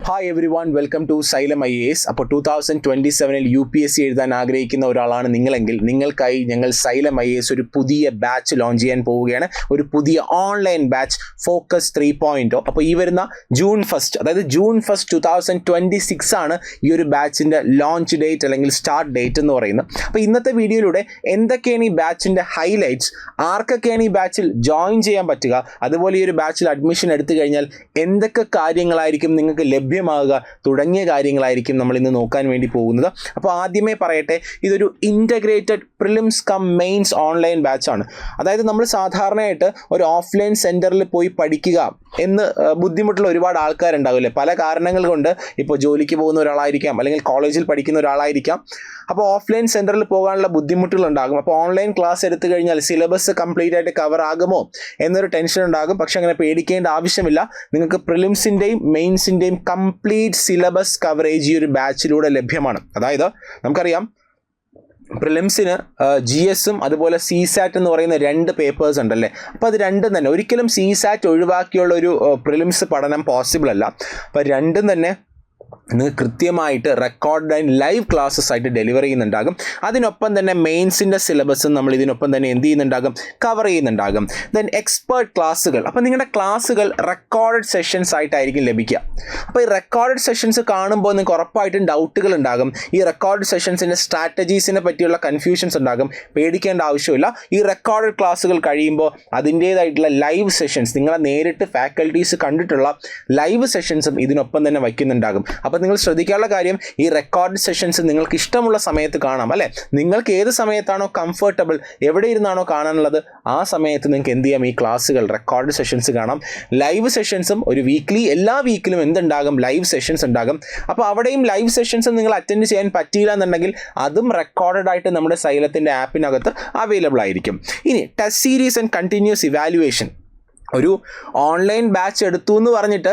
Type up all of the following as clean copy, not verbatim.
Hi everyone, welcome to Xylem IAS. അപ്പോൾ 2027 UPSC എഴുതാൻ ആഗ്രഹിക്കുന്ന ഒരാളാണ് നിങ്ങളെങ്കിൽ നിങ്ങൾക്കായി ഞങ്ങൾ സൈലം IAS ഒരു പുതിയ ബാച്ച് ലോഞ്ച് ചെയ്യാൻ പോവുകയാണ്. ഒരു പുതിയ ഓൺലൈൻ ബാച്ച് ഫോക്കസ് 3.0. അപ്പോൾ ഈ വരുന്ന ജൂൺ 1, അതായത് ജൂൺ 1, 2026 ആണ് ഈ ഒരു ബാച്ചിൻ്റെ ലോഞ്ച് ഡേറ്റ് അല്ലെങ്കിൽ സ്റ്റാർട്ട് ഡേറ്റ് എന്ന് പറയുന്നത്. അപ്പോൾ ഇന്നത്തെ വീഡിയോയിലൂടെ എന്തൊക്കെയാണ് ഈ ബാച്ചിൻ്റെ ഹൈലൈറ്റ്സ്, ആർക്കൊക്കെയാണ് ഈ ബാച്ചിൽ ജോയിൻ ചെയ്യാൻ പറ്റുക, അതുപോലെ ഈ ഒരു ബാച്ചിൽ അഡ്മിഷൻ എടുത്തു കഴിഞ്ഞാൽ എന്തൊക്കെ കാര്യങ്ങളായിരിക്കും നിങ്ങൾക്ക് ലഭ്യമാകുക തുടങ്ങിയ കാര്യങ്ങളായിരിക്കും നമ്മൾ ഇന്ന് നോക്കാൻ വേണ്ടി പോകുന്നത്. അപ്പോൾ ആദ്യമേ പറയട്ടെ, ഇതൊരു integrated prelims cum mains online ബാച്ചാണ്. അതായത് നമ്മൾ സാധാരണയായിട്ട് ഒരു ഓഫ്ലൈൻ സെൻറ്ററിൽ പോയി പഠിക്കുക എന്ന് ബുദ്ധിമുട്ടുള്ള ഒരുപാട് ആൾക്കാരുണ്ടാവില്ലേ, പല കാരണങ്ങൾ കൊണ്ട്. ഇപ്പോൾ ജോലിക്ക് പോകുന്ന ഒരാളായിരിക്കാം, അല്ലെങ്കിൽ കോളേജിൽ പഠിക്കുന്ന ഒരാളായിരിക്കാം. അപ്പോൾ ഓഫ്ലൈൻ സെൻറ്ററിൽ പോകാനുള്ള ബുദ്ധിമുട്ടുകളുണ്ടാകും. അപ്പോൾ ഓൺലൈൻ ക്ലാസ് എടുത്തു കഴിഞ്ഞാൽ സിലബസ് കംപ്ലീറ്റ് ആയിട്ട് കവർ ആകുമോ എന്നൊരു ടെൻഷൻ ഉണ്ടാകും. പക്ഷെ അങ്ങനെ പേടിക്കേണ്ട ആവശ്യമില്ല. നിങ്ങൾക്ക് പ്രിലിംസിൻ്റെയും മെയിൻസിൻ്റെയും കംപ്ലീറ്റ് സിലബസ് കവറേജ് ഈ ഒരു ബാച്ചിലൂടെ ലഭ്യമാണ്. അതായത് നമുക്കറിയാം, പ്രിലിംസിന് GS അതുപോലെ CSAT എന്ന് പറയുന്ന 2 പേപ്പേഴ്സ് ഉണ്ടല്ലേ. അപ്പോൾ അത് രണ്ടും തന്നെ, ഒരിക്കലും CSAT ഒഴിവാക്കിയുള്ള ഒരു പ്രിലിംസ് പഠനം പോസിബിൾ അല്ല. അപ്പോൾ രണ്ടും തന്നെ നിങ്ങൾക്ക് കൃത്യമായിട്ട് റെക്കോർഡ് ആൻഡ് ലൈവ് ക്ലാസ്സസ് ആയിട്ട് ഡെലിവർ ചെയ്യുന്നുണ്ടാകും. അതിനൊപ്പം തന്നെ മെയിൻസിൻ്റെ സിലബസും നമ്മൾ ഇതിനൊപ്പം തന്നെ എന്ത് ചെയ്യുന്നുണ്ടാകും, കവർ ചെയ്യുന്നുണ്ടാകും. ദെൻ എക്സ്പേർട്ട് ക്ലാസ്സുകൾ, അപ്പോൾ നിങ്ങളുടെ ക്ലാസ്സുകൾ റെക്കോർഡഡ് സെഷൻസ് ആയിട്ടായിരിക്കും ലഭിക്കുക. അപ്പോൾ ഈ റെക്കോർഡഡ് സെഷൻസ് കാണുമ്പോൾ നിങ്ങൾക്ക് ഉറപ്പായിട്ടും ഡൗട്ടുകൾ ഉണ്ടാകും. ഈ റെക്കോർഡ് സെഷൻസിൻ്റെ സ്ട്രാറ്റജീസിനെ പറ്റിയുള്ള കൺഫ്യൂഷൻസ് ഉണ്ടാകും. പേടിക്കേണ്ട ആവശ്യമില്ല. ഈ റെക്കോർഡഡ് ക്ലാസ്സുകൾ കഴിയുമ്പോൾ അതിൻ്റേതായിട്ടുള്ള ലൈവ് സെഷൻസ്, നിങ്ങളെ നേരിട്ട് ഫാക്കൽറ്റീസ് കണ്ടിട്ടുള്ള ലൈവ് സെഷൻസും ഇതിനൊപ്പം തന്നെ വയ്ക്കുന്നുണ്ടാകും. അപ്പോൾ നിങ്ങൾ ശ്രദ്ധിക്കാനുള്ള കാര്യം, ഈ റെക്കോർഡ് സെഷൻസ് നിങ്ങൾക്ക് ഇഷ്ടമുള്ള സമയത്ത് കാണാം അല്ലേ. നിങ്ങൾക്ക് ഏത് സമയത്താണോ കംഫർട്ടബിൾ, എവിടെ ഇരുന്നാണോ കാണാനുള്ളത്, ആ സമയത്ത് നിങ്ങൾക്ക് എന്ത് ചെയ്യാം, ഈ ക്ലാസ്സുകൾ റെക്കോർഡ് സെഷൻസ് കാണാം. ലൈവ് സെഷൻസും ഒരു എല്ലാ വീക്കിലും എന്തുണ്ടാകും, ലൈവ് സെഷൻസ് ഉണ്ടാകും. അപ്പോൾ അവിടെയും ലൈവ് സെഷൻസും നിങ്ങൾ അറ്റൻഡ് ചെയ്യാൻ പറ്റിയില്ല എന്നുണ്ടെങ്കിൽ അതും റെക്കോർഡഡ് ആയിട്ട് നമ്മുടെ സൈലത്തിൻ്റെ ആപ്പിനകത്ത് അവൈലബിൾ ആയിരിക്കും. ഇനി test series and continuous evaluation. ഒരു ഓൺലൈൻ ബാച്ച് എടുത്തു എന്ന് പറഞ്ഞിട്ട്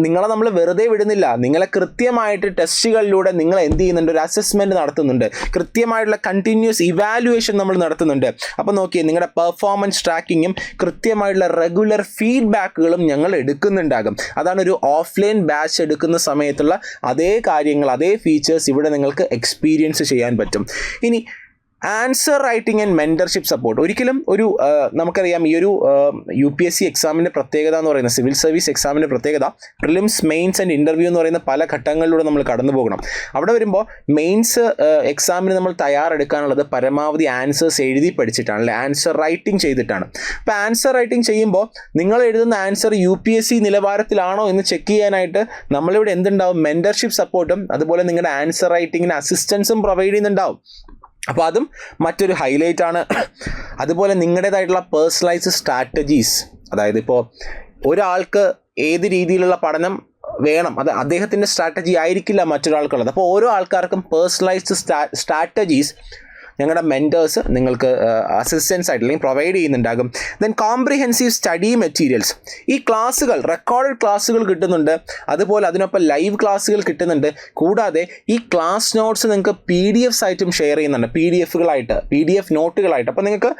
നിങ്ങളെ നമ്മൾ വെറുതെ വിടുന്നില്ല. നിങ്ങളെ കൃത്യമായിട്ട് ടെസ്റ്റുകളിലൂടെ നിങ്ങൾ എന്ത് ചെയ്യുന്നുണ്ട്, ഒരു അസസ്മെൻറ്റ് നടത്തുന്നുണ്ട്. കൃത്യമായിട്ടുള്ള കണ്ടിന്യൂസ് ഇവാലുവേഷൻ നമ്മൾ നടത്തുന്നുണ്ട്. അപ്പോൾ നോക്കിയേ, നിങ്ങളുടെ പെർഫോമൻസ് ട്രാക്കിങ്ങും കൃത്യമായിട്ടുള്ള റെഗുലർ ഫീഡ്ബാക്കുകളും ഞങ്ങൾ എടുക്കുന്നുണ്ടാകും. അതാണ് ഒരു ഓഫ്ലൈൻ ബാച്ച് എടുക്കുന്ന സമയത്തുള്ള അതേ കാര്യങ്ങൾ, അതേ ഫീച്ചേഴ്സ് ഇവിടെ നിങ്ങൾക്ക് എക്സ്പീരിയൻസ് ചെയ്യാൻ പറ്റും. ഇനി answer writing and mentorship support. ഒരിക്കലും നമുക്കറിയാം, ഈ ഒരു UPSC എക്സാമിൻ്റെ പ്രത്യേകത എന്ന് പറയുന്നത്, സിവിൽ സർവീസ് എക്സാമിൻ്റെ പ്രത്യേകത, പ്രിലിംസ്, മെയിൻസ് ആൻഡ് ഇൻ്റർവ്യൂ എന്ന് പറയുന്ന പല ഘട്ടങ്ങളിലൂടെ നമ്മൾ കടന്നു പോകണം. അവിടെ വരുമ്പോൾ മെയിൻസ് എക്സാമിന് നമ്മൾ തയ്യാറെടുക്കാനുള്ളത് പരമാവധി ആൻസേഴ്സ് എഴുതി പഠിച്ചിട്ടാണ്, അല്ലെ, ആൻസർ റൈറ്റിംഗ് ചെയ്തിട്ടാണ്. അപ്പോൾ ആൻസർ റൈറ്റിംഗ് ചെയ്യുമ്പോൾ നിങ്ങൾ എഴുതുന്ന ആൻസർ UPSC നിലവാരത്തിലാണോ എന്ന് ചെക്ക് ചെയ്യാനായിട്ട് നമ്മളിവിടെ എന്തുണ്ടാവും, മെൻറ്റർഷിപ്പ് സപ്പോർട്ടും അതുപോലെ നിങ്ങളുടെ ആൻസർ റൈറ്റിങ്ങിന് അസിസ്റ്റൻസും പ്രൊവൈഡ് ചെയ്യുന്നുണ്ടാവും. അപ്പോൾ അതും മറ്റൊരു ഹൈലൈറ്റ് ആണ്. അതുപോലെ നിങ്ങളുടേതായിട്ടുള്ള പേഴ്സണലൈസ്ഡ് സ്ട്രാറ്റജീസ്, അതായത് ഇപ്പോൾ ഒരാൾക്ക് ഏത് രീതിയിലുള്ള പഠനം വേണം, അത് അദ്ദേഹത്തിൻ്റെ സ്ട്രാറ്റജി ആയിരിക്കില്ല മറ്റൊരാൾക്കുള്ളത്. അപ്പോൾ ഓരോ ആൾക്കാർക്കും പേഴ്സണലൈസ്ഡ് സ്ട്രാറ്റജീസ് ഞങ്ങളുടെ മെൻറ്റേഴ്സ് നിങ്ങൾക്ക് അസിസ്റ്റൻസ് ആയിട്ട് അല്ലെങ്കിൽ പ്രൊവൈഡ് ചെയ്യുന്നുണ്ടാകും. Then comprehensive study materials. ഈ ക്ലാസ്സുകൾ, റെക്കോർഡഡ് ക്ലാസ്സുകൾ കിട്ടുന്നുണ്ട്, അതുപോലെ അതിനൊപ്പം ലൈവ് ക്ലാസ്സുകൾ കിട്ടുന്നുണ്ട്. കൂടാതെ ഈ ക്ലാസ് നോട്ട്സ് നിങ്ങൾക്ക് PDF ആയിട്ടും ഷെയർ ചെയ്യുന്നുണ്ട്, PDF നോട്ടുകളായിട്ട്. അപ്പോൾ നിങ്ങൾക്ക്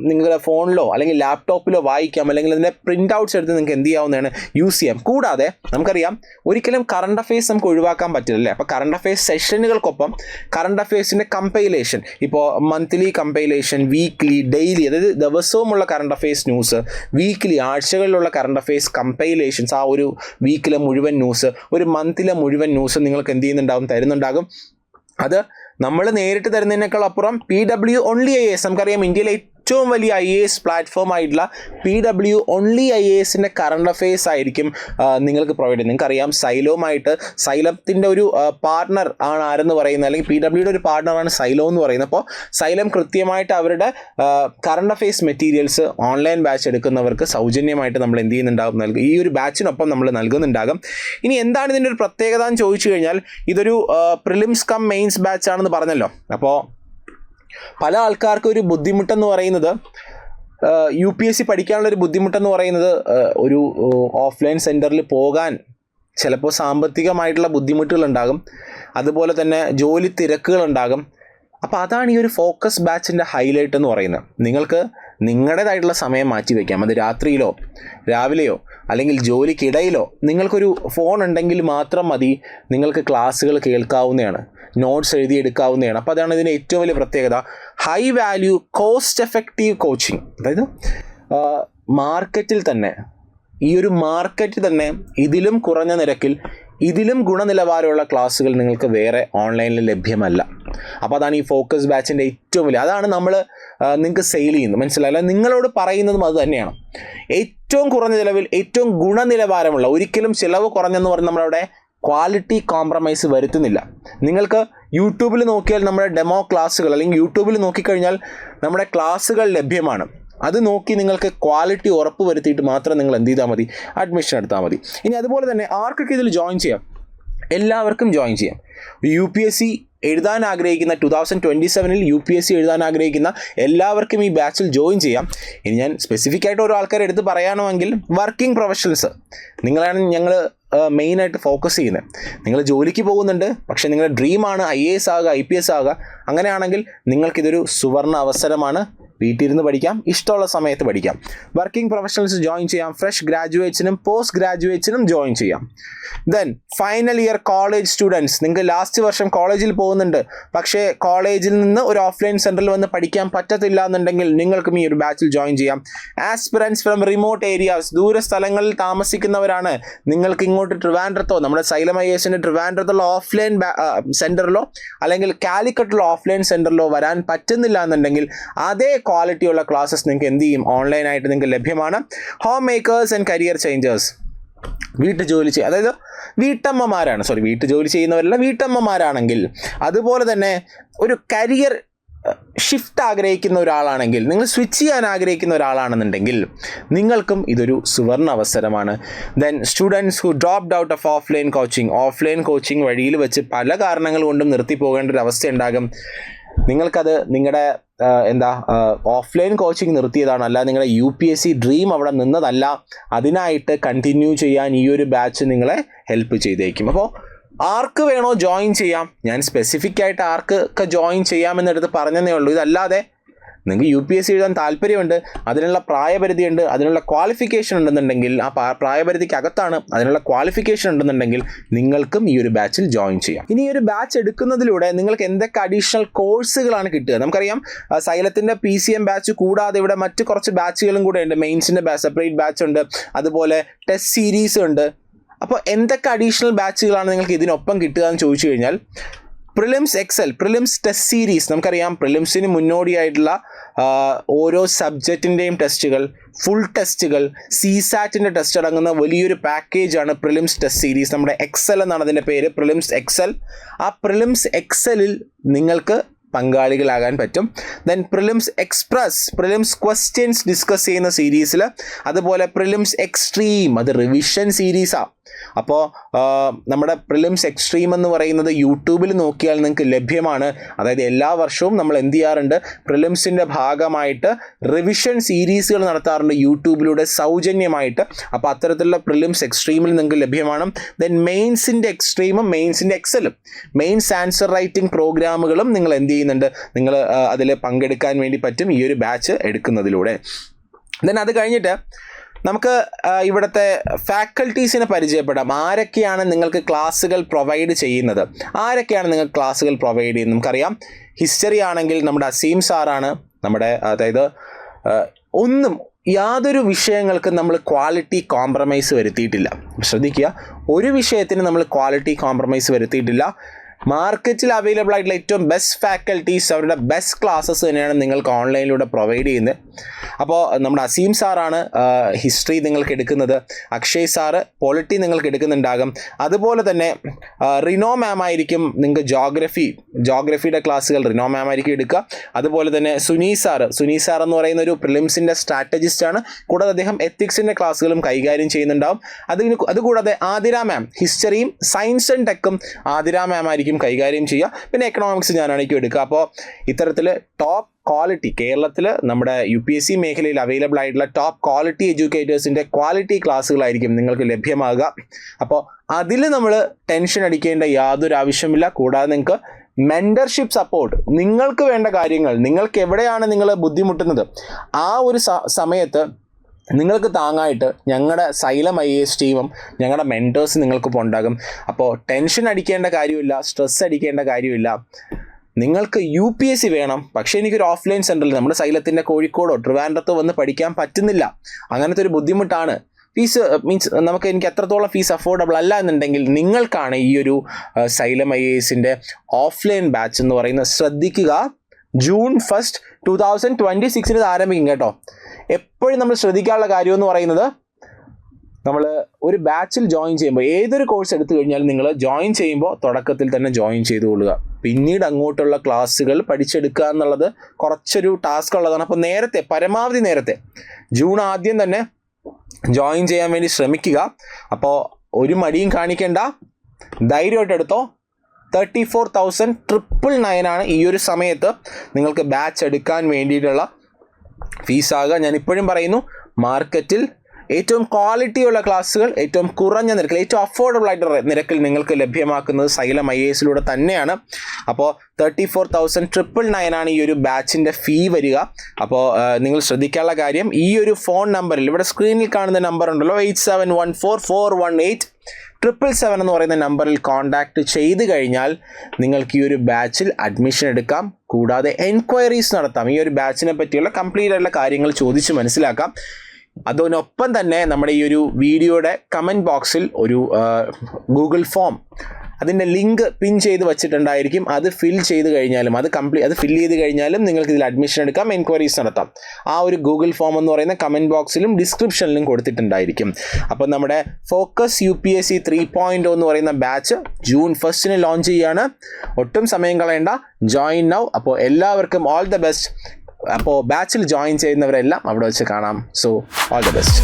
നിങ്ങളുടെ ഫോണിലോ അല്ലെങ്കിൽ ലാപ്ടോപ്പിലോ വായിക്കാം, അല്ലെങ്കിൽ അതിൻ്റെ പ്രിൻ്റ് ഔട്ട്സ് എടുത്ത് നിങ്ങൾക്ക് എന്ത് ചെയ്യാവുന്നതാണ്, യൂസ് ചെയ്യാം. കൂടാതെ നമുക്കറിയാം, ഒരിക്കലും കറണ്ട് അഫെയർസ് നമുക്ക് ഒഴിവാക്കാൻ പറ്റില്ല അല്ലേ. അപ്പോൾ കറണ്ട് അഫെയർസ് സെഷനുകൾക്കൊപ്പം കറണ്ട് അഫെയർസിൻ്റെ കമ്പൈലേഷൻ, ഇപ്പോൾ മന്ത്ലി കമ്പൈലേഷൻ, വീക്ക്ലി, ഡെയിലി, അതായത് ദിവസവുമുള്ള കറണ്ട് അഫെയർസ് ന്യൂസ്, വീക്ക്ലി, ആഴ്ചകളിലുള്ള കറണ്ട് അഫെയർസ് കമ്പൈലേഷൻസ്, ആ ഒരു വീക്കിലെ മുഴുവൻ ന്യൂസ്, ഒരു മന്തിലെ മുഴുവൻ ന്യൂസ് നിങ്ങൾക്ക് എന്ത് തരുന്നുണ്ടാകും. അത് നമ്മൾ നേരിട്ട് തരുന്നതിനേക്കാൾ അപ്പുറം PW ഓൺലി IAS, നമുക്കറിയാം ഇന്ത്യയിലെ ഏറ്റവും വലിയ IAS പ്ലാറ്റ്ഫോം ആയിട്ടുള്ള PW ഓൺലി IASൻ്റെ കറണ്ട് അഫെയർസ് ആയിരിക്കും നിങ്ങൾക്ക് പ്രൊവൈഡ് ചെയ്യുന്നത്. നിങ്ങൾക്കറിയാം, സൈലത്തിൻ്റെ ഒരു പാർട്ണർ ആണ് ആരെന്ന് പറയുന്നത്, അല്ലെങ്കിൽ PWയുടെ ഒരു പാർട്ണറാണ് സൈലോ എന്ന് പറയുന്നത്. അപ്പോൾ സൈലം കൃത്യമായിട്ട് അവരുടെ current affairs materials online batch എടുക്കുന്നവർക്ക് സൗജന്യമായിട്ട് നമ്മൾ എന്ത് ചെയ്യുന്നുണ്ടാകും, ഈ ഒരു ബാച്ചിനൊപ്പം നമ്മൾ നൽകുന്നുണ്ടാകും. ഇനി എന്താണ് ഇതിൻ്റെ ഒരു പ്രത്യേകത എന്ന് ചോദിച്ചു കഴിഞ്ഞാൽ, ഇതൊരു പ്രിലിംസ് കം മെയിൻസ് ബാച്ച് ആണെന്ന് പറഞ്ഞല്ലോ. അപ്പോൾ പല ആൾക്കാർക്കും ഒരു ബുദ്ധിമുട്ടെന്ന് പറയുന്നത്, UPSC പഠിക്കാനുള്ളൊരു ബുദ്ധിമുട്ടെന്ന് പറയുന്നത്, ഒരു ഓഫ്ലൈൻ സെൻറ്ററിൽ പോകാൻ ചിലപ്പോൾ സാമ്പത്തികമായിട്ടുള്ള ബുദ്ധിമുട്ടുകളുണ്ടാകും, അതുപോലെ തന്നെ ജോലി തിരക്കുകളുണ്ടാകും. അപ്പോൾ അതാണ് ഈ ഒരു ഫോക്കസ് ബാച്ചിൻ്റെ ഹൈലൈറ്റ് എന്ന് പറയുന്നത്. നിങ്ങൾക്ക് നിങ്ങളുടേതായിട്ടുള്ള സമയം മാറ്റി വയ്ക്കാം. അത് രാത്രിയിലോ രാവിലെയോ അല്ലെങ്കിൽ ജോലിക്കിടയിലോ നിങ്ങൾക്കൊരു ഫോൺ ഉണ്ടെങ്കിൽ മാത്രം മതി നിങ്ങൾക്ക് ക്ലാസ്സുകൾ കേൾക്കാവുന്നതാണ്, നോട്ട്സ് എഴുതിയെടുക്കാവുന്നതാണ്. അപ്പോൾ അതാണ് ഇതിൻ്റെ ഏറ്റവും വലിയ പ്രത്യേകത. High value cost effective coaching. അതായത് മാർക്കറ്റിൽ തന്നെ, ഈ ഒരു മാർക്കറ്റിൽ തന്നെ ഇതിലും കുറഞ്ഞ നിരക്കിൽ ഇതിലും ഗുണനിലവാരമുള്ള ക്ലാസ്സുകൾ നിങ്ങൾക്ക് വേറെ ഓൺലൈനിൽ ലഭ്യമല്ല. അപ്പോൾ അതാണ് ഈ ഫോക്കസ് ബാച്ചിൻ്റെ ഏറ്റവും വലിയ, അതാണ് നമ്മൾ നിങ്ങൾക്ക് സെയിൽ ചെയ്യുന്നത്, മനസ്സിലായില്ല? നിങ്ങളോട് പറയുന്നതും അത് തന്നെയാണ്. ഏറ്റവും കുറഞ്ഞ ചിലവിൽ ഏറ്റവും ഗുണനിലവാരമുള്ള, ഒരിക്കലും ചിലവ് കുറഞ്ഞെന്ന് പറഞ്ഞ് നമ്മളവിടെ ക്വാളിറ്റി കോംപ്രമൈസ് വരുത്തുന്നില്ല. നിങ്ങൾക്ക് യൂട്യൂബിൽ നോക്കിയാൽ നമ്മുടെ ഡെമോ ക്ലാസ്സുകൾ, അല്ലെങ്കിൽ യൂട്യൂബിൽ നോക്കിക്കഴിഞ്ഞാൽ നമ്മുടെ ക്ലാസ്സുകൾ ലഭ്യമാണ്. അത് നോക്കി നിങ്ങൾക്ക് ക്വാളിറ്റി ഉറപ്പ് വരുത്തിയിട്ട് മാത്രം നിങ്ങൾ എന്ത് ചെയ്താൽ മതി, അഡ്മിഷൻ എടുത്താൽ മതി. ഇനി അതുപോലെ തന്നെ ആർക്കൊക്കെ ഇതിൽ ജോയിൻ ചെയ്യാം? എല്ലാവർക്കും ജോയിൻ ചെയ്യാം. UPSC എഴുതാൻ ആഗ്രഹിക്കുന്ന 2027 UPSC എഴുതാൻ ആഗ്രഹിക്കുന്ന എല്ലാവർക്കും ഈ ബാച്ചിൽ ജോയിൻ ചെയ്യാം. ഇനി ഞാൻ സ്പെസിഫിക് ആയിട്ട് ഓരോ ആൾക്കാരെ എടുത്ത് പറയുകയാണെങ്കിൽ വർക്കിംഗ് പ്രൊഫഷണൽസ് നിങ്ങളാണ് ഞങ്ങൾ മെയിനായിട്ട് ഫോക്കസ് ചെയ്യുന്നത്. നിങ്ങൾ ജോലിക്ക് പോകുന്നുണ്ട്, പക്ഷേ നിങ്ങളുടെ ഡ്രീമാണ് IAS ആകുക, IPS ആകുക. അങ്ങനെയാണെങ്കിൽ നിങ്ങൾക്കിതൊരു സുവർണ്ണ അവസരമാണ്. വീട്ടിലിരുന്ന് പഠിക്കാം, ഇഷ്ടമുള്ള സമയത്ത് പഠിക്കാം. വർക്കിംഗ് പ്രൊഫഷണൽസ് ജോയിൻ ചെയ്യാം, ഫ്രഷ് ഗ്രാജുവേറ്റ്സിനും പോസ്റ്റ് ഗ്രാജുവേറ്റ്സിനും ജോയിൻ ചെയ്യാം. Then final year college students, നിങ്ങൾക്ക് ലാസ്റ്റ് വർഷം കോളേജിൽ പോകുന്നുണ്ട്, പക്ഷേ കോളേജിൽ നിന്ന് ഒരു ഓഫ്ലൈൻ സെൻറ്ററിൽ വന്ന് പഠിക്കാൻ പറ്റത്തില്ല എന്നുണ്ടെങ്കിൽ നിങ്ങൾക്കും ഈ ഒരു ബാച്ചിൽ ജോയിൻ ചെയ്യാം. ആസ്പിറൻസ് ഫ്രം റിമോട്ട് ഏരിയാസ്, ദൂര സ്ഥലങ്ങളിൽ താമസിക്കുന്നവരാണ്, നിങ്ങൾക്ക് ഇങ്ങോട്ട് ട്രിവാൻഡ്രത്തോ നമ്മുടെ സൈലം IASന്റെ ട്രിവാൻഡ്രത്തുള്ള ഓഫ്ലൈൻ സെൻറ്ററിലോ അല്ലെങ്കിൽ കാലിക്കറ്റുള്ള ഓഫ്ലൈൻ സെൻറ്ററിലോ വരാൻ പറ്റുന്നില്ല എന്നുണ്ടെങ്കിൽ അതേ ക്വാളിറ്റിയുള്ള ക്ലാസ്സസ് നിങ്ങൾക്ക് എന്ത് ചെയ്യും, ഓൺലൈനായിട്ട് നിങ്ങൾക്ക് ലഭ്യമാണ്. Home makers and career changers, അതായത് വീട്ടു ജോലി ചെയ്യുന്നവരല്ല, വീട്ടമ്മമാരാണെങ്കിൽ, അതുപോലെ തന്നെ ഒരു കരിയർ ഷിഫ്റ്റ് ആഗ്രഹിക്കുന്ന ഒരാളാണെങ്കിൽ, നിങ്ങൾ സ്വിച്ച് ചെയ്യാൻ ആഗ്രഹിക്കുന്ന ഒരാളാണെന്നുണ്ടെങ്കിൽ നിങ്ങൾക്കും ഇതൊരു സുവർണ്ണ അവസരമാണ്. Then students who dropped out of offline coaching വഴിയിൽ വെച്ച് പല കാരണങ്ങൾ കൊണ്ടും നിർത്തി പോകേണ്ട ഒരു അവസ്ഥ ഉണ്ടാകും. നിങ്ങൾക്കത് നിങ്ങളുടെ ഓഫ്ലൈൻ കോച്ചിങ് നിർത്തിയതാണ്, അല്ല നിങ്ങളുടെ UPSC ഡ്രീം അവിടെ നിന്നതല്ല. അതിനായിട്ട് കണ്ടിന്യൂ ചെയ്യാൻ ഈ ഒരു ബാച്ച് നിങ്ങളെ ഹെൽപ്പ് ചെയ്തേക്കും. അപ്പോൾ ആർക്ക് വേണോ ജോയിൻ ചെയ്യാം. ഞാൻ സ്പെസിഫിക് ആയിട്ട് ആർക്കൊക്കെ ജോയിൻ ചെയ്യാമെന്നെടുത്ത് പറഞ്ഞതേ ഉള്ളൂ. ഇതല്ലാതെ നിങ്ങൾക്ക് UPSC എഴുതാൻ താല്പര്യമുണ്ട്, അതിനുള്ള പ്രായപരിധിയുണ്ട്, അതിനുള്ള ക്വാളിഫിക്കേഷൻ ഉണ്ടെന്നുണ്ടെങ്കിൽ, ആ പ്രായപരിധിക്ക് അകത്താണ്, അതിനുള്ള ക്വാളിഫിക്കേഷൻ ഉണ്ടെന്നുണ്ടെങ്കിൽ നിങ്ങൾക്കും ഈ ഒരു ബാച്ചിൽ ജോയിൻ ചെയ്യാം. ഇനി ഈ ഒരു ബാച്ച് എടുക്കുന്നതിലൂടെ നിങ്ങൾക്ക് എന്തൊക്കെ അഡീഷണൽ കോഴ്സുകളാണ് കിട്ടുക? നമുക്കറിയാം സൈലത്തിൻ്റെ PCM ബാച്ച് കൂടാതെ ഇവിടെ മറ്റ് കുറച്ച് ബാച്ചുകളും കൂടെ ഉണ്ട്. മെയിൻസിൻ്റെ സെപ്പറേറ്റ് ബാച്ച് ഉണ്ട്, അതുപോലെ ടെസ്റ്റ് സീരീസ് ഉണ്ട്. അപ്പോൾ എന്തൊക്കെ അഡീഷണൽ ബാച്ചുകളാണ് നിങ്ങൾക്ക് ഇതിനൊപ്പം കിട്ടുക എന്ന് ചോദിച്ചു കഴിഞ്ഞാൽ, പ്രിലിംസ് ടെസ്റ്റ് സീരീസ്, നമുക്കറിയാം പ്രിലിംസിന് മുന്നോടിയായിട്ടുള്ള ഓരോ സബ്ജക്റ്റിൻ്റെയും ടെസ്റ്റുകൾ, ഫുൾ ടെസ്റ്റുകൾ, CSATൻ്റെ ടെസ്റ്റ് അടങ്ങുന്ന വലിയൊരു പാക്കേജാണ് പ്രിലിംസ് ടെസ്റ്റ് സീരീസ്. നമ്മുടെ എക്സൽ എന്നാണ് അതിൻ്റെ പേര്, പ്രിലിംസ് എക്സൽ. ആ പ്രിലിംസ് എക്സലിൽ നിങ്ങൾക്ക് പങ്കാളികളാകാൻ പറ്റും. Then prelims express, prelims questions discuss ചെയ്യുന്ന സീരീസിൽ, അതുപോലെ പ്രിലിംസ് എക്സ്ട്രീം, അത് റിവിഷൻ സീരീസാണ്. അപ്പോൾ നമ്മുടെ പ്രിലിംസ് എക്സ്ട്രീം എന്ന് പറയുന്നത് യൂട്യൂബിൽ നോക്കിയാൽ നിങ്ങൾക്ക് ലഭ്യമാണ്. അതായത് എല്ലാ വർഷവും നമ്മൾ എന്ത് ചെയ്യാറുണ്ട്, പ്രിലിംസിൻ്റെ ഭാഗമായിട്ട് റിവിഷൻ സീരീസുകൾ നടത്താറുണ്ട് യൂട്യൂബിലൂടെ സൗജന്യമായിട്ട്. അപ്പോൾ അത്തരത്തിലുള്ള പ്രിലിംസ് എക്സ്ട്രീമിൽ നിങ്ങൾക്ക് ലഭ്യമാണ്. ദെൻ മെയിൻസിൻ്റെ എക്സ്ട്രീമും മെയിൻസിൻ്റെ എക്സലും, മെയിൻസ് ആൻസർ റൈറ്റിംഗ് പ്രോഗ്രാമുകളും നിങ്ങൾ എന്ത് ചെയ്യുന്നുണ്ട്, നിങ്ങൾ അതിൽ പങ്കെടുക്കാൻ വേണ്ടി പറ്റും ഈ ഒരു ബാച്ച് എടുക്കുന്നതിലൂടെ. ദെൻ അത് കഴിഞ്ഞിട്ട് നമുക്ക് ഇവിടുത്തെ ഫാക്കൽറ്റീസിനെ പരിചയപ്പെടാം. ആരൊക്കെയാണ് നിങ്ങൾക്ക് ക്ലാസ്സുകൾ പ്രൊവൈഡ് ചെയ്യുന്നത്, നമുക്കറിയാം. ഹിസ്റ്ററി ആണെങ്കിൽ നമ്മുടെ അസീം സാറാണ്. അതായത് യാതൊരു വിഷയങ്ങൾക്കും നമ്മൾ ക്വാളിറ്റി കോംപ്രമൈസ് വരുത്തിയിട്ടില്ല. ശ്രദ്ധിക്കുക, ഒരു വിഷയത്തിന് നമ്മൾ ക്വാളിറ്റി കോംപ്രമൈസ് വരുത്തിയിട്ടില്ല. മാർക്കറ്റിൽ അവൈലബിൾ ആയിട്ടുള്ള ഏറ്റവും ബെസ്റ്റ് ഫാക്കൽറ്റീസ്, അവരുടെ ബെസ്റ്റ് ക്ലാസ്സസ് തന്നെയാണ് നിങ്ങൾക്ക് ഓൺലൈനിലൂടെ പ്രൊവൈഡ് ചെയ്യുന്നത്. അപ്പോൾ നമ്മുടെ അസീം സാറാണ് ഹിസ്റ്ററി നിങ്ങൾക്ക് എടുക്കുന്നത്, അക്ഷയ് സാറ് പൊളിറ്റി നിങ്ങൾക്ക് എടുക്കുന്നുണ്ടാകും. അതുപോലെ തന്നെ റിനോ മാം ആയിരിക്കും നിങ്ങൾക്ക് ജോഗ്രഫിയുടെ ക്ലാസ്സുകൾ റിനോ മാം ആയിരിക്കും എടുക്കുക. അതുപോലെ തന്നെ സുനി സാർ എന്ന് പറയുന്ന ഒരു പ്രിലിംസിൻ്റെ സ്ട്രാറ്റജിസ്റ്റാണ്. കൂടാതെ അദ്ദേഹം എത്തിക്സിൻ്റെ ക്ലാസ്സുകളും കൈകാര്യം ചെയ്യുന്നുണ്ടാവും. അതുകൂടാതെ ആതിര മാം, ഹിസ്റ്ററിയും സയൻസ് ആൻഡ് ടെക്കും ആതിര മാം ആയിരിക്കും കൈകാര്യം ചെയ്യുക. പിന്നെ എക്കണോമിക്സ് ഞാനായിരിക്കും എടുക്കുക. അപ്പോൾ ഇത്തരത്തിൽ ടോപ്പ് ക്വാളിറ്റി, കേരളത്തിൽ നമ്മുടെ UPSC മേഖലയിൽ അവൈലബിൾ ആയിട്ടുള്ള ടോപ്പ് ക്വാളിറ്റി എഡ്യൂക്കേറ്റേഴ്സിൻ്റെ ക്വാളിറ്റി ക്ലാസ്സുകളായിരിക്കും നിങ്ങൾക്ക് ലഭ്യമാകുക. അപ്പോൾ അതിൽ നമ്മൾ ടെൻഷൻ അടിക്കേണ്ട യാതൊരു ആവശ്യമില്ല. കൂടാതെ നിങ്ങൾക്ക് മെൻറ്റർഷിപ്പ് സപ്പോർട്ട്, നിങ്ങൾക്ക് വേണ്ട കാര്യങ്ങൾ, നിങ്ങൾക്ക് എവിടെയാണ് നിങ്ങൾ ബുദ്ധിമുട്ടുന്നത് ആ ഒരു സമയത്ത് നിങ്ങൾക്ക് താങ്ങായിട്ട് ഞങ്ങളുടെ സൈലം IAS ടീമും ഞങ്ങളുടെ മെൻറ്റേഴ്സ് നിങ്ങൾക്കിപ്പോൾ ഉണ്ടാകും. അപ്പോൾ ടെൻഷൻ അടിക്കേണ്ട കാര്യമില്ല, സ്ട്രെസ് അടിക്കേണ്ട കാര്യമില്ല. നിങ്ങൾക്ക് UPSC വേണം, പക്ഷേ എനിക്കൊരു ഓഫ്ലൈൻ സെൻറ്ററിൽ നമ്മുടെ സൈലത്തിൻ്റെ കോഴിക്കോടോ ട്രിവാൻഡ്രത്തോ വന്ന് പഠിക്കാൻ പറ്റുന്നില്ല, അങ്ങനത്തെ ഒരു ബുദ്ധിമുട്ടാണ്, ഫീസ് എനിക്ക് എത്രത്തോളം ഫീസ് അഫോർഡബിൾ അല്ല എന്നുണ്ടെങ്കിൽ നിങ്ങൾക്കാണ് ഈ ഒരു സൈലം IASൻ്റെ ഓഫ്ലൈൻ ബാച്ച് എന്ന് പറയുന്നത്. ശ്രദ്ധിക്കുക, June 1, 2026 ഇത് ആരംഭിക്കും കേട്ടോ. എപ്പോഴും നമ്മൾ ശ്രദ്ധിക്കാനുള്ള കാര്യം എന്ന് പറയുന്നത്, നമ്മൾ ഒരു ബാച്ചിൽ ജോയിൻ ചെയ്യുമ്പോൾ, ഏതൊരു കോഴ്സ് എടുത്തു കഴിഞ്ഞാലും നിങ്ങൾ ജോയിൻ ചെയ്യുമ്പോൾ തുടക്കത്തിൽ തന്നെ ജോയിൻ ചെയ്തുകൊള്ളുക. പിന്നീട് അങ്ങോട്ടുള്ള ക്ലാസ്സുകൾ പഠിച്ചെടുക്കുക എന്നുള്ളത് കുറച്ചൊരു ടാസ്ക് ഉള്ളതാണ്. അപ്പോൾ പരമാവധി നേരത്തെ ജൂൺ ആദ്യം തന്നെ ജോയിൻ ചെയ്യാൻ വേണ്ടി ശ്രമിക്കുക. അപ്പോൾ ഒരു മടിയും കാണിക്കേണ്ട, ധൈര്യമായിട്ട് എടുത്തോ. 34,999 ഈ ഒരു സമയത്ത് നിങ്ങൾക്ക് ബാച്ച് എടുക്കാൻ വേണ്ടിയിട്ടുള്ള ഫീസാകുക. ഞാൻ ഇപ്പോഴും പറയുന്നു, മാർക്കറ്റിൽ ഏറ്റവും ക്വാളിറ്റിയുള്ള ക്ലാസ്സുകൾ ഏറ്റവും കുറഞ്ഞ നിരക്കിൽ, ഏറ്റവും അഫോർഡബിൾ ആയിട്ടുള്ള നിരക്കിൽ നിങ്ങൾക്ക് ലഭ്യമാക്കുന്നത് സൈലം IASലൂടെ തന്നെയാണ്. അപ്പോൾ 34,999 ഈ ഒരു ബാച്ചിൻ്റെ ഫീ വരിക. അപ്പോൾ നിങ്ങൾ ശ്രദ്ധിക്കാനുള്ള കാര്യം, ഈ ഒരു ഫോൺ നമ്പറിൽ, ഇവിടെ സ്ക്രീനിൽ കാണുന്ന നമ്പർ ഉണ്ടല്ലോ, 8714418777 എന്ന് പറയുന്ന നമ്പറിൽ കോൺടാക്റ്റ് ചെയ്ത് കഴിഞ്ഞാൽ നിങ്ങൾക്ക് ഈ ഒരു ബാച്ചിൽ അഡ്മിഷൻ എടുക്കാം. കൂടാതെ എൻക്വയറീസ് നടത്താം, ഈ ഒരു ബാച്ചിനെ പറ്റിയുള്ള കംപ്ലീറ്റ് ആയിട്ടുള്ള കാര്യങ്ങൾ ചോദിച്ച് മനസ്സിലാക്കാം. അതിനൊപ്പം തന്നെ നമ്മുടെ ഈ ഒരു വീഡിയോയുടെ കമൻറ്റ് ബോക്സിൽ ഒരു ഗൂഗിൾ ഫോം, അതിൻ്റെ ലിങ്ക് പിൻ ചെയ്ത് വെച്ചിട്ടുണ്ടായിരിക്കും. അത് ഫിൽ ചെയ്ത് കഴിഞ്ഞാലും അത് ഫിൽ ചെയ്ത് കഴിഞ്ഞാലും നിങ്ങൾക്ക് ഇതിൽ അഡ്മിഷൻ എടുക്കാം, എൻക്വയറീസ് നടത്താം. ആ ഒരു ഗൂഗിൾ ഫോം എന്ന് പറയുന്ന കമൻറ്റ് ബോക്സിലും ഡിസ്ക്രിപ്ഷനിലും കൊടുത്തിട്ടുണ്ടായിരിക്കും. അപ്പോൾ നമ്മുടെ ഫോക്കസ് UPSC 3.0 എന്ന് പറയുന്ന ബാച്ച് June 1 ലോഞ്ച് ചെയ്യുകയാണ്. ഒട്ടും സമയം കളയേണ്ട, ജോയിൻ നൗ. അപ്പോൾ എല്ലാവർക്കും ഓൾ ദ ബെസ്റ്റ്. അപ്പോൾ ബാച്ചിൽ ജോയിൻ ചെയ്യുന്നവരെല്ലാം അവിടെ വെച്ച് കാണാം. So all the best.